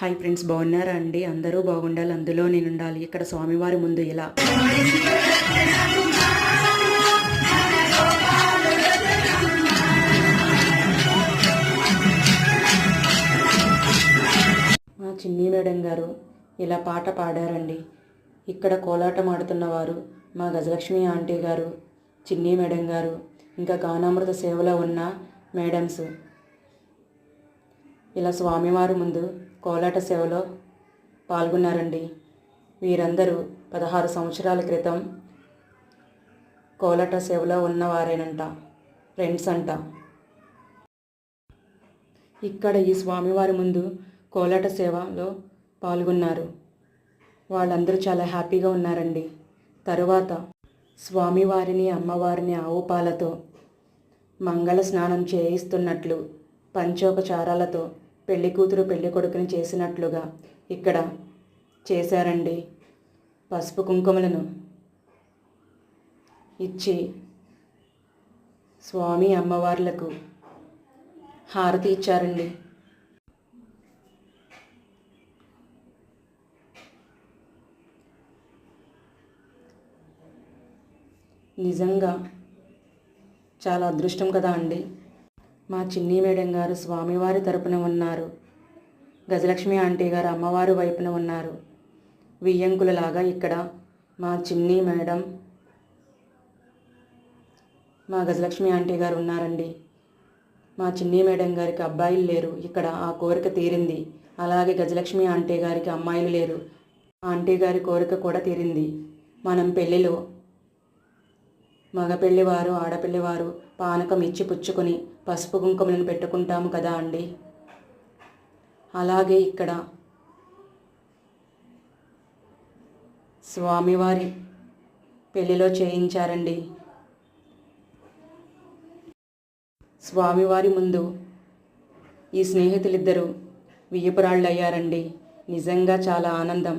Hi friends, బాగున్నారా అండి? అందరూ బాగుండాలి, అందులో నేను ఉండాలి. ఇక్కడ స్వామివారి ముందు ఇలా మా చిన్ని మేడం గారు ఇలా పాట పాడారండి. ఇక్కడ కోలాటం ఆడుతున్నవారు మా గజలక్ష్మి ఆంటీ గారు, చిన్ని మేడం గారు, ఇంకా గానామృత సేవలో ఉన్న మేడమ్స్ ఇలా స్వామివారి ముందు కోలాట సేవలో పాల్గొన్నారండి. వీరందరూ 16 సంవత్సరాల క్రితం కోలాట సేవలో ఉన్నవారేనంట, ఫ్రెండ్స్ అంట. ఇక్కడ ఈ స్వామివారి ముందు కోలాట సేవలో పాల్గొన్నారు. వాళ్ళందరూ చాలా హ్యాపీగా ఉన్నారండి. తరువాత స్వామివారిని అమ్మవారిని ఆవు పాలతో మంగళ స్నానం చేయిస్తున్నట్లు పంచోపచారాలతో పెళ్లి కూతురు పెళ్లి కొడుకుని చేసినట్లుగా ఇక్కడ చేశారండి. పసుపు కుంకుమలను ఇచ్చి స్వామి అమ్మవార్లకు హారతి ఇచ్చారండి. నిజంగా చాలా అదృష్టం కదా అండి. మా చిన్ని మేడం గారు స్వామివారి తరపున ఉన్నారు, గజలక్ష్మి ఆంటీ గారు అమ్మవారి వైపున ఉన్నారు. వియ్యంకులలాగా ఇక్కడ మా చిన్ని మేడం, మా గజలక్ష్మి ఆంటీ గారు ఉన్నారండి. మా చిన్ని మేడం గారికి అబ్బాయిలు లేరు, ఇక్కడ ఆ కోరిక తీరింది. అలాగే గజలక్ష్మి ఆంటీ గారికి అమ్మాయిలు లేరు, ఆంటీ గారి కోరిక కూడా తీరింది. మనం పెళ్ళిలో మగపెళ్లివారు ఆడపిల్లివారు పానకం ఇచ్చి పుచ్చుకొని పసుపు కుంకుమలను పెట్టుకుంటాము కదా అండి. అలాగే ఇక్కడ స్వామివారి పెళ్లిలో చేయించారండి. స్వామివారి ముందు ఈ స్నేహితులిద్దరూ వియ్యపురాళ్ళు అయ్యారండి. నిజంగా చాలా ఆనందం.